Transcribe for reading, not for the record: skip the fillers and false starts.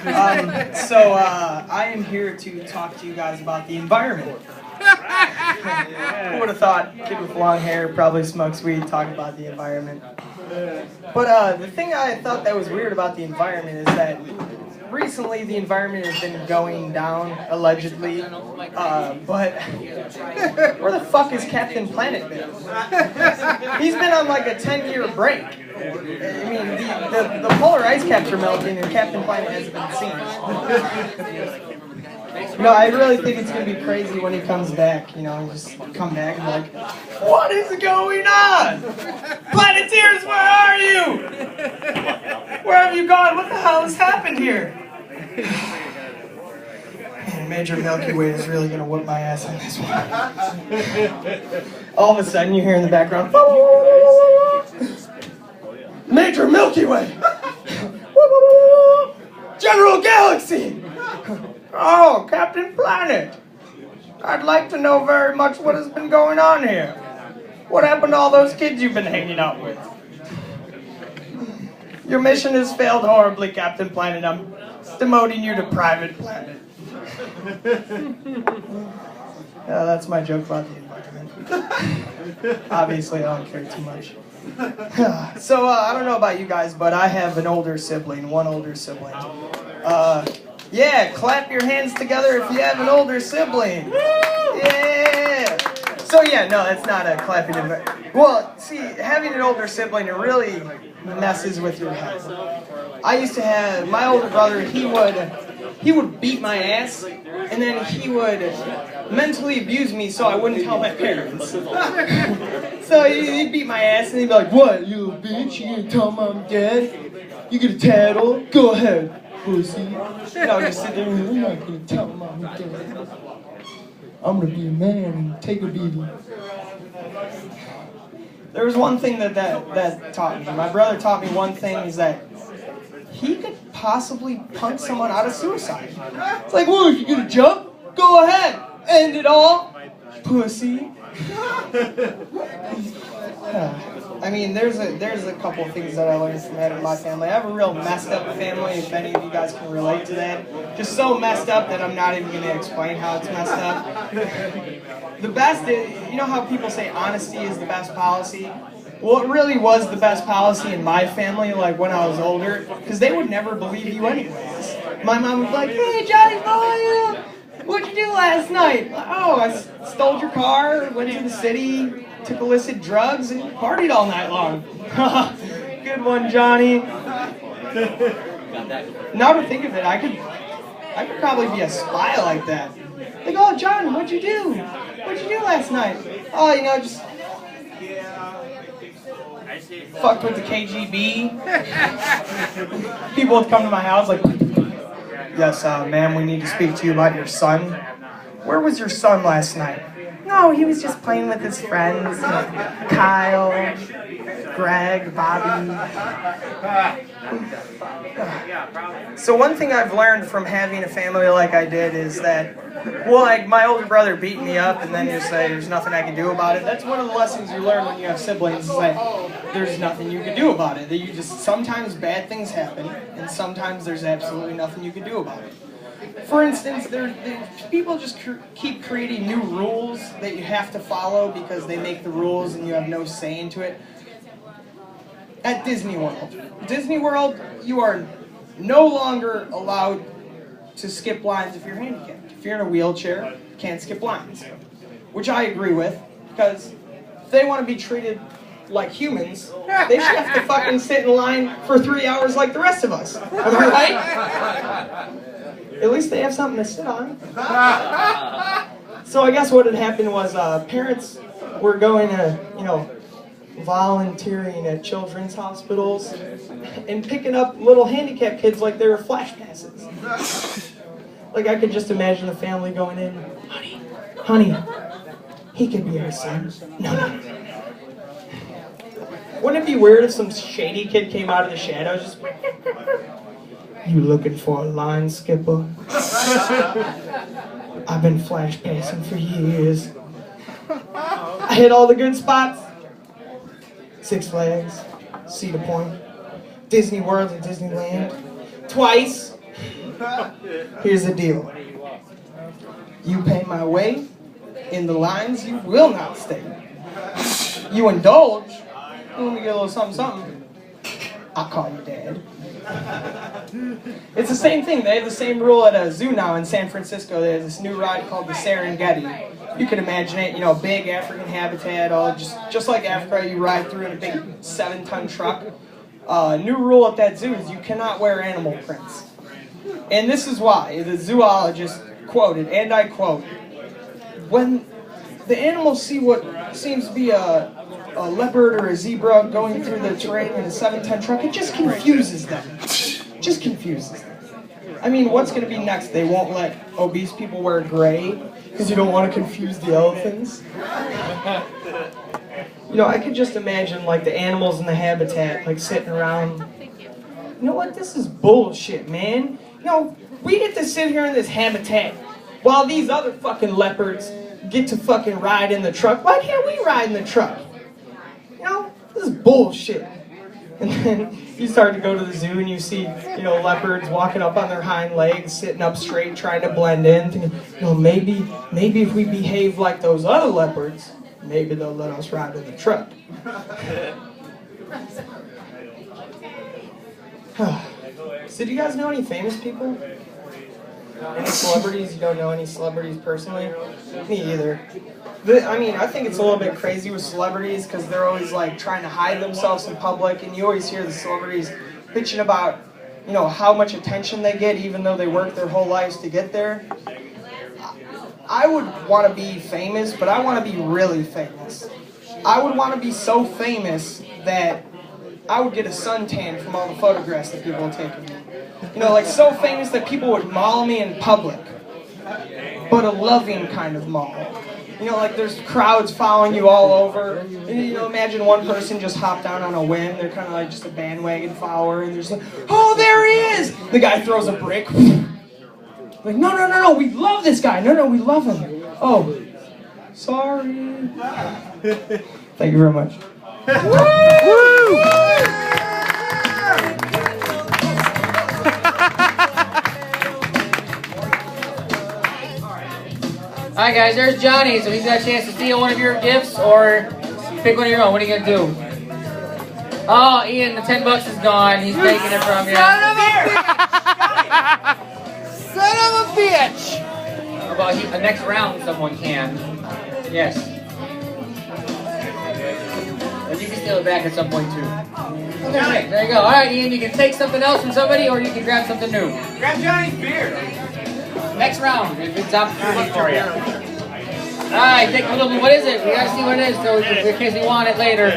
I am here to talk to you guys about the environment. Who would have thought kid with long hair probably smokes weed talking about the environment? But the thing I thought that was weird about the environment is that recently the environment has been going down, allegedly, but where the fuck is Captain Planet been? He's been on like a 10-year break. I mean, the polar ice caps are melting and Captain Planet hasn't been seen. No, I really think it's going to be crazy when he comes back, you know, and just come back and be like, what is going on? Planeteers, where are you? Where have you gone? What the hell has happened here? Man, Major Milky Way is really going to whoop my ass on this one. All of a sudden, you hear in the background, Major Milky Way! General Galaxy! Oh, Captain Planet! I'd like to know very much what has been going on here. What happened to all those kids you've been hanging out with? Your mission has failed horribly, Captain Planet. I'm demoting you to Private Planet. That's my joke about the environment. Obviously, I don't care too much. So, I don't know about you guys, but I have an older sibling, one older sibling. Yeah, clap your hands together if you have an older sibling. Yeah. So yeah, no, that's not a clapping. Well, see, having an older sibling, it really messes with your head. I used to have my older brother. He would beat my ass, and then he would mentally abuse me so I wouldn't tell my parents. So he'd beat my ass, and he'd be like, "What, you little bitch? You gonna tell mom and dad? You gonna tattle? Go ahead. Pussy." And I would just sit there and I'm not gonna tell mom and dad. I'm gonna be a man and take a beating. There was one thing that taught me. My brother taught me one thing is that he could possibly punch someone out of suicide. It's like, whoa, you gonna jump? Go ahead. End it all. Pussy. I mean, there's a couple of things that I learned from having my family. I have a real messed up family, if any of you guys can relate to that. Just so messed up that I'm not even going to explain how it's messed up. The best is, you know how people say honesty is the best policy? Well, it really was the best policy in my family, like when I was older, because they would never believe you anyways. My mom would be like, hey, Johnny boy, what'd you do last night? Oh, I stole your car, went to the city, took illicit drugs, and partied all night long. Good one, Johnny. Now to think of it, I could probably be a spy like that. Like, oh, John, what'd you do? What'd you do last night? Oh, you know, just fucked with the KGB. People would come to my house like, yes, ma'am, we need to speak to you about your son. Where was your son last night? No, he was just playing with his friends, you know, Kyle, Greg, Bobby. So one thing I've learned from having a family like I did is that, well, like my older brother beat me up and then you say there's nothing I can do about it. That's one of the lessons you learn when you have siblings is that there's nothing you can do about it. That you just, sometimes bad things happen and sometimes there's absolutely nothing you can do about it. For instance, people just keep creating new rules that you have to follow because they make the rules and you have no say into it. At Disney World, you are no longer allowed to skip lines if you're handicapped. If you're in a wheelchair, you can't skip lines. Which I agree with, because if they want to be treated like humans, they should have to fucking sit in line for 3 hours like the rest of us. Right? At least they have something to sit on. So I guess what had happened was parents were going to, you know, volunteering at children's hospitals and picking up little handicapped kids like they were flash passes. Like I could just imagine the family going in, honey, he could be our son. No. Wouldn't it be weird if some shady kid came out of the shadows just... You looking for a line skipper? I've been flash passing for years. I hit all the good spots. Six Flags, Cedar Point, Disney World and Disneyland. Twice. Here's the deal. You pay my way, in the lines you will not stay. You indulge, let me get a little something, something, I'll call you dad. It's the same thing. They have the same rule at a zoo now in San Francisco. They have this new ride called the Serengeti. You can imagine it, you know, big African habitat, all just like Africa, you ride through in a big 7-ton truck. New rule at that zoo is you cannot wear animal prints. And this is why. The zoologist quoted, and I quote, when the animals see what seems to be a leopard or a zebra going through the terrain in a 7-ton truck, it just confuses them. Just confuses them. I mean, what's going to be next? They won't let obese people wear gray because you don't want to confuse the elephants? You know, I could just imagine, like, the animals in the habitat, like, sitting around. You know what? This is bullshit, man. You know, we get to sit here in this habitat while these other fucking leopards get to fucking ride in the truck. Why can't we ride in the truck? You know, this is bullshit. And then you start to go to the zoo and you see, you know, leopards walking up on their hind legs, sitting up straight, trying to blend in, thinking, you know, maybe if we behave like those other leopards, maybe they'll let us ride in the truck. So do you guys know any famous people? Any celebrities? You don't know any celebrities personally? Me either. I mean, I think it's a little bit crazy with celebrities because they're always like trying to hide themselves in public, and you always hear the celebrities bitching about, you know, how much attention they get even though they work their whole lives to get there. I would want to be famous, but I want to be really famous. I would want to be so famous that I would get a suntan from all the photographs that people would take of me. You know, like so famous that people would maul me in public, but a loving kind of maul. You know, like there's crowds following you all over. And, you know, imagine one person just hopped down on a whim. They're kind of like just a bandwagon follower, and they're just like, oh, there he is! The guy throws a brick. Like, no, we love this guy. No, we love him. Oh, sorry. Thank you very much. Woo! Alright guys, there's Johnny, so he's got a chance to steal one of your gifts or pick one of your own. What are you going to do? Oh, Ian, the $10 is gone. He's taking it from you. Son of a bitch! How about the next round someone can? Yes. But you can steal it back at some point too. Okay, there you go. Alright, Ian, you can take something else from somebody or you can grab something new. Grab Johnny's beer! Next round, if it's opportunity for you. Alright, take a little, what is it? We gotta see what it is, so in case we want it later.